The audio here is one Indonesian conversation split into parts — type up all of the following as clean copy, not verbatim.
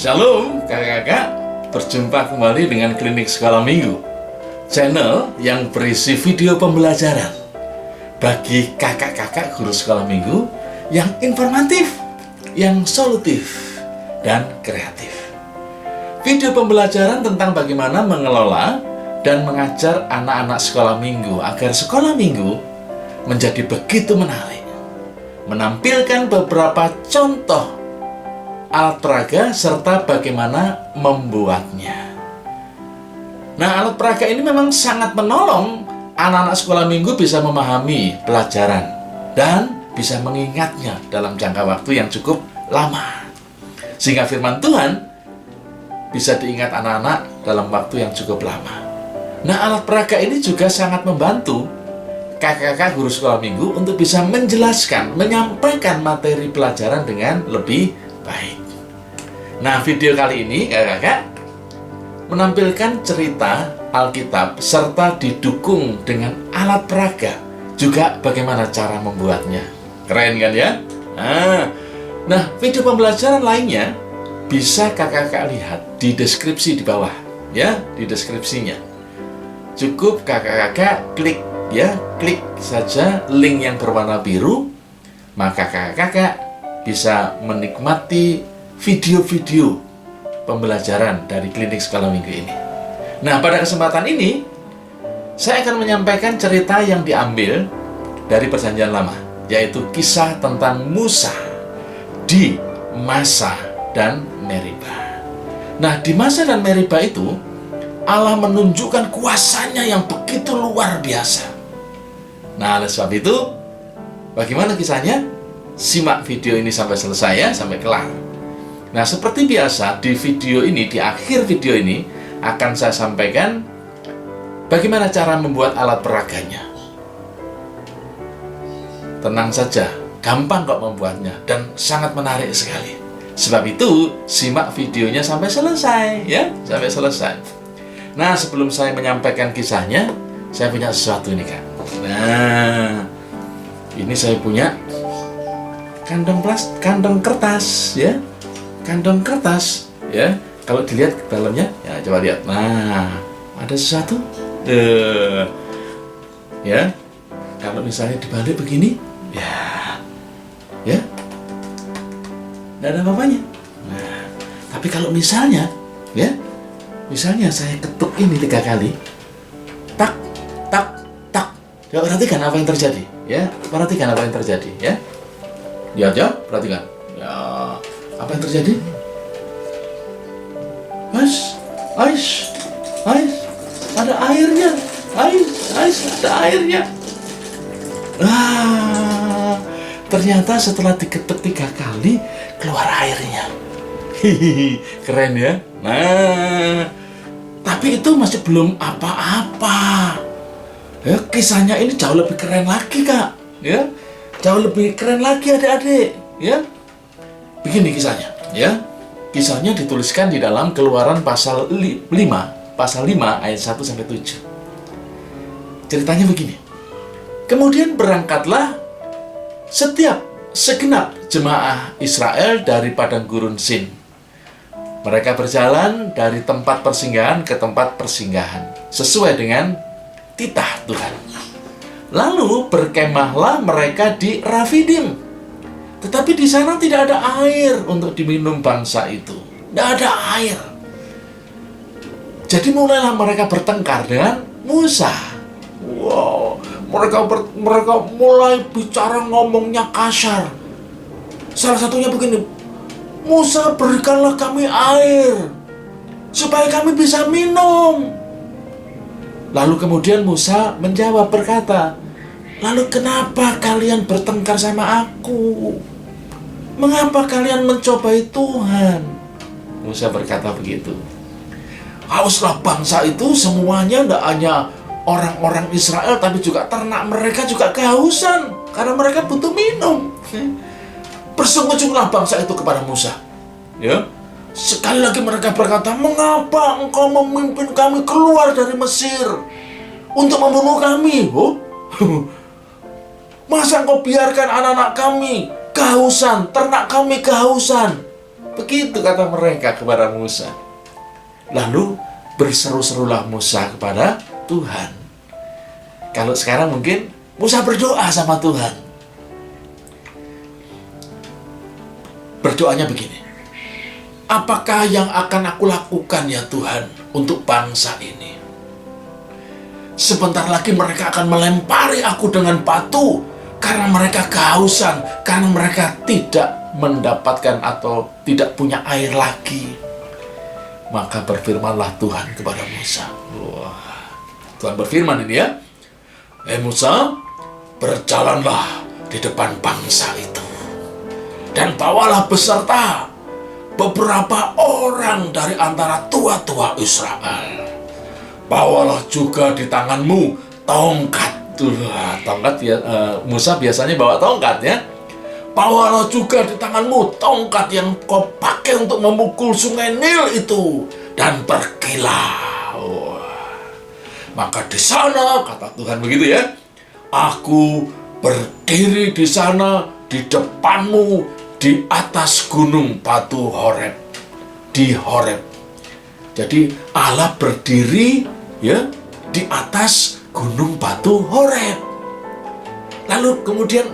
Shalom kakak-kakak, berjumpa kembali dengan Klinik Sekolah Minggu, channel yang berisi video pembelajaran bagi kakak-kakak guru sekolah minggu yang informatif, yang solutif, dan kreatif. Video pembelajaran tentang bagaimana mengelola dan mengajar anak-anak sekolah minggu agar sekolah minggu menjadi begitu menarik, menampilkan beberapa contoh alat peraga serta bagaimana membuatnya. Nah, alat peraga ini memang sangat menolong anak-anak sekolah minggu bisa memahami pelajaran dan bisa mengingatnya dalam jangka waktu yang cukup lama, sehingga firman Tuhan bisa diingat anak-anak dalam waktu yang cukup lama. Nah, alat peraga ini juga sangat membantu kakak-kakak guru sekolah minggu untuk bisa menjelaskan, menyampaikan materi pelajaran dengan lebih baik. Nah, video kali ini kakak-kakak menampilkan cerita Alkitab serta didukung dengan alat peraga, juga bagaimana cara membuatnya. Keren kan ya? Nah, video pembelajaran lainnya bisa kakak-kakak lihat di deskripsi di bawah ya, di deskripsinya. Cukup kakak-kakak klik ya, klik saja link yang berwarna biru, maka kakak-kakak bisa menikmati video-video pembelajaran dari Klinik Sekolah Minggu ini. Nah, pada kesempatan ini saya akan menyampaikan cerita yang diambil dari Perjanjian Lama, yaitu kisah tentang Musa di Masa dan Meriba. Nah, di Masa dan Meriba itu Allah menunjukkan kuasanya yang begitu luar biasa. Nah, oleh sebab itu, bagaimana kisahnya? Simak video ini sampai selesai ya, sampai kelar. Nah, seperti biasa di video ini, di akhir video ini akan saya sampaikan bagaimana cara membuat alat peraganya. Tenang saja, gampang kok membuatnya dan sangat menarik sekali. Sebab itu, simak videonya sampai selesai ya, sampai selesai. Nah, sebelum saya menyampaikan kisahnya, saya punya sesuatu ini, Kak. Nah, ini saya punya kantong kertas ya. Kantong kertas ya. Kalau dilihat ke dalamnya, ya coba lihat. Nah, ada sesuatu. Ya. Kalau misalnya dibalik begini, ya. Nggak ada apa-apanya. Nah, tapi kalau misalnya, ya, misalnya saya ketuk ini 3 kali, tak, tak, tak. Ya, perhatikan apa yang terjadi, ya. Perhatikan apa yang terjadi, ya. Ya, perhatikan. Ya, apa yang terjadi? Ada airnya. Ada airnya. Ternyata setelah diketuk 3 kali keluar airnya. Keren ya. Nah, tapi itu masih belum apa-apa. Ya, kisahnya ini jauh lebih keren lagi, Kak. Ya, jauh lebih keren lagi adik-adik. Ya, begini kisahnya. Ya, kisahnya dituliskan di dalam Keluaran pasal 5 ayat 1 sampai 7. Ceritanya begini. Kemudian berangkatlah segenap jemaah Israel dari padang gurun Sin. Mereka berjalan dari tempat persinggahan ke tempat persinggahan sesuai dengan titah Tuhan. Lalu berkemahlah mereka di Rafidim. Tetapi di sana tidak ada air untuk diminum bangsa itu. Tidak ada air. Jadi mulailah mereka bertengkar dengan Musa. Wow, mereka mulai bicara, ngomongnya kasar. Salah satunya begini, Musa, berikanlah kami air supaya kami bisa minum. Lalu kemudian Musa menjawab berkata, lalu kenapa kalian bertengkar sama aku? Mengapa kalian mencobai Tuhan? Musa berkata begitu. Hauslah bangsa itu semuanya, tidak hanya orang-orang Israel, tapi juga ternak mereka juga kehausan karena mereka butuh minum. Bersungguh-sungguhlah bangsa itu kepada Musa. Ya, sekali lagi mereka berkata, mengapa engkau memimpin kami keluar dari Mesir untuk membunuh kami? Masa engkau biarkan anak-anak kami kehausan, ternak kami kehausan? Begitu kata mereka kepada Musa. Lalu berseru-serulah Musa kepada Tuhan. Kalau sekarang mungkin Musa berdoa sama Tuhan. Berdoanya begini. Apakah yang akan aku lakukan ya Tuhan untuk bangsa ini? Sebentar lagi mereka akan melempari aku dengan batu karena mereka kehausan, karena mereka tidak mendapatkan atau tidak punya air lagi. Maka berfirmanlah Tuhan kepada Musa. Wah, Tuhan berfirman ini ya. Musa, berjalanlah di depan bangsa itu dan bawalah beserta beberapa orang dari antara tua-tua Israel. Bawalah juga di tanganmu tongkat. Tongkat ya, Musa biasanya bawa tongkat ya. Bawalah juga di tanganmu tongkat yang kau pakai untuk memukul sungai Nil itu, dan pergilah. Maka di sana, kata Tuhan begitu ya, aku berdiri di sana di depanmu di atas gunung batu Horeb, di Horeb. Jadi Allah berdiri ya di atas gunung batu Horeb. Lalu kemudian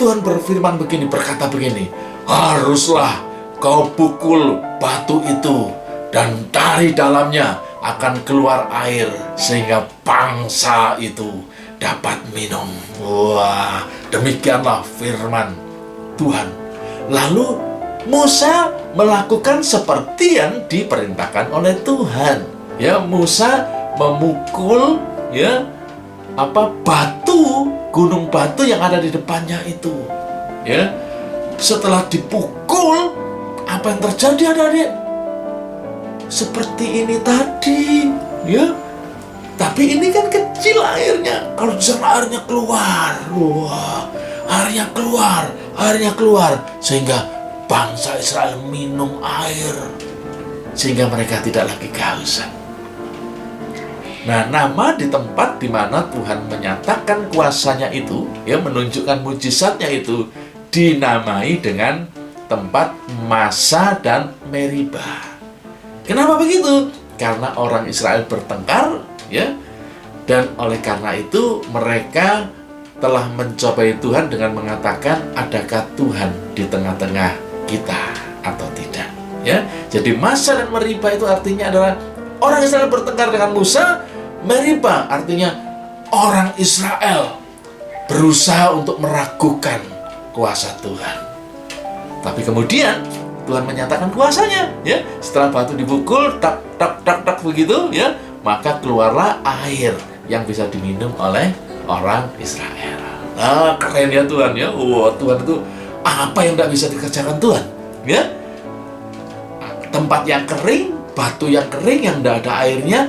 Tuhan berfirman begini, berkata begini, haruslah kau pukul batu itu dan dari dalamnya akan keluar air sehingga bangsa itu dapat minum. Wah, demikianlah firman Tuhan. Lalu Musa melakukan seperti yang diperintahkan oleh Tuhan. Ya, Musa memukul ya batu, gunung batu yang ada di depannya itu. Ya. Setelah dipukul, apa yang terjadi adik-adik? Seperti ini tadi, ya. Tapi ini kan kecil airnya. Kalau di sana airnya keluar. Wah, airnya keluar sehingga bangsa Israel minum air sehingga mereka tidak lagi kehausan. Nah, nama di tempat di mana Tuhan menyatakan kuasanya itu, ya, menunjukkan mujizatnya itu, dinamai dengan tempat Masa dan Meriba. Kenapa begitu? Karena orang Israel bertengkar, ya, dan oleh karena itu mereka telah mencobai Tuhan dengan mengatakan, adakah Tuhan di tengah-tengah kita atau tidak? Ya, jadi Masa dan Meriba itu artinya adalah orang Israel bertengkar dengan Musa. Meriba artinya orang Israel berusaha untuk meragukan kuasa Tuhan. Tapi kemudian Tuhan menyatakan kuasanya, ya. Setelah batu dipukul, tak begitu, ya, maka keluarlah air yang bisa diminum oleh orang Israel. Nah, keren ya Tuhan, ya. Tuhan itu apa yang tidak bisa dikerjakan Tuhan, ya. Tempat yang kering, batu yang kering yang tidak ada airnya,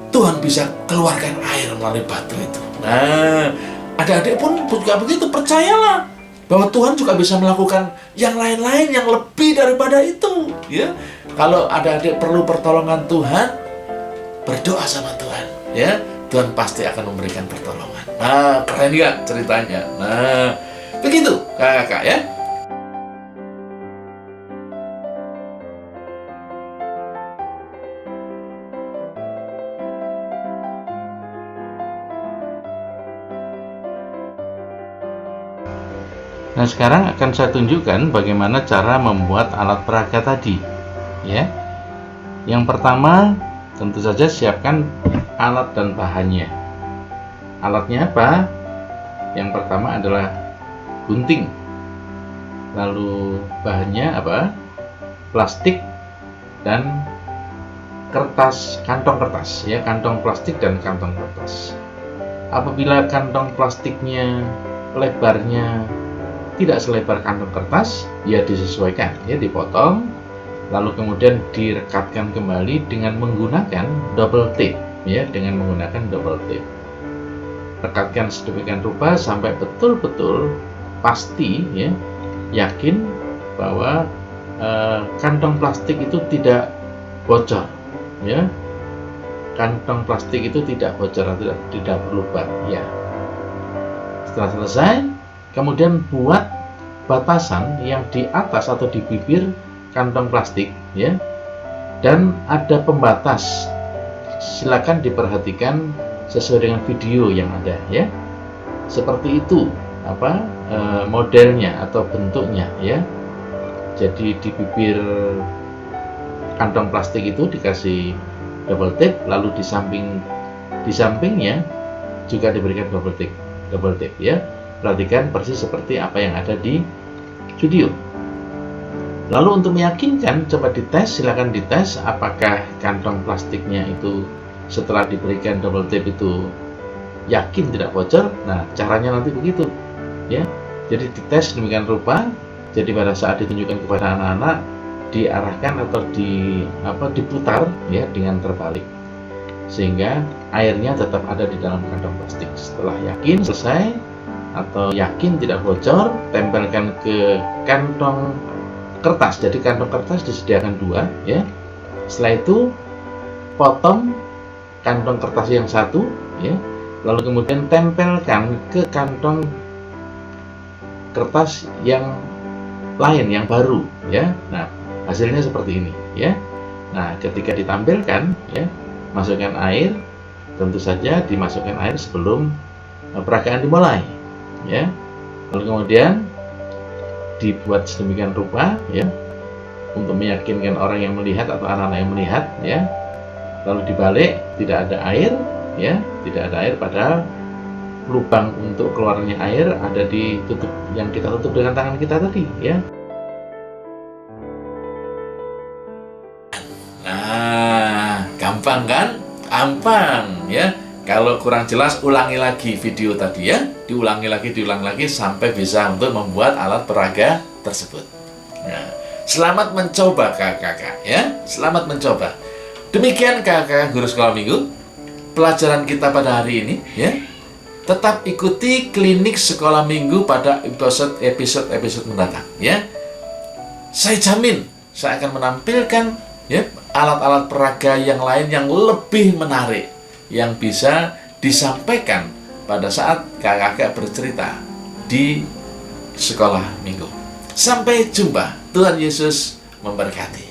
Tuhan bisa keluarkan air melalui batu itu. Nah, adik-adik pun juga begitu, percayalah bahwa Tuhan juga bisa melakukan yang lain-lain yang lebih daripada itu, ya. Kalau adik-adik perlu pertolongan Tuhan, berdoa sama Tuhan, ya. Tuhan pasti akan memberikan pertolongan. Nah, keren nggak ceritanya? Nah, begitu kakak, ya. Nah, sekarang akan saya tunjukkan bagaimana cara membuat alat peraga tadi, ya. Yang pertama, tentu saja siapkan alat dan bahannya. Alatnya apa? Yang pertama adalah gunting. Lalu bahannya apa? Plastik dan kertas, kantong kertas, ya, kantong plastik dan kantong kertas. Apabila kantong plastiknya lebarnya tidak selebar kantong kertas, ya disesuaikan, ya, dipotong, lalu kemudian direkatkan kembali dengan menggunakan double tape, ya, dengan menggunakan double tape. Rekatkan sedemikian rupa sampai betul-betul pasti, ya, yakin bahwa kantong plastik itu tidak bocor, ya, kantong plastik itu tidak bocor, tidak berlubang, ya. Setelah selesai, kemudian buat batasan yang di atas atau di bibir kantong plastik ya, dan ada pembatas. Silakan diperhatikan sesuai dengan video yang ada ya. Seperti itu modelnya atau bentuknya ya. Jadi di bibir kantong plastik itu dikasih double tape, lalu di sampingnya juga diberikan double tape ya. Perhatikan persis seperti apa yang ada di video. Lalu untuk meyakinkan, coba dites, silakan dites apakah kantong plastiknya itu setelah diberikan double tape itu yakin tidak bocor. Nah, caranya nanti begitu ya. Jadi dites demikian rupa. Jadi pada saat ditunjukkan kepada anak-anak, diarahkan atau diputar ya dengan terbalik, sehingga airnya tetap ada di dalam kantong plastik. Setelah yakin selesai atau yakin tidak bocor, tempelkan ke kantong kertas. Jadi kantong kertas disediakan 2 ya. Setelah itu potong kantong kertas yang satu ya, lalu kemudian tempelkan ke kantong kertas yang lain yang baru ya. Nah, hasilnya seperti ini ya. Nah, ketika ditampilkan ya, masukkan air, tentu saja dimasukkan air sebelum peragaan dimulai ya. Lalu kemudian dibuat sedemikian rupa ya, untuk meyakinkan orang yang melihat atau anak-anak yang melihat ya. Lalu dibalik, tidak ada air ya, tidak ada air, padahal lubang untuk keluarnya air ada di tutup yang kita tutup dengan tangan kita tadi ya. Nah, gampang kan? Gampang ya. Kalau kurang jelas, ulangi lagi video tadi ya, diulang lagi sampai bisa untuk membuat alat peraga tersebut. Nah, selamat mencoba kakak-kakak ya, selamat mencoba. Demikian kakak guru sekolah minggu pelajaran kita pada hari ini ya. Tetap ikuti klinik sekolah minggu pada episode mendatang ya. Saya jamin saya akan menampilkan ya alat-alat peraga yang lain yang lebih menarik yang bisa disampaikan pada saat kakak-kakak bercerita di sekolah minggu. Sampai jumpa. Tuhan Yesus memberkati.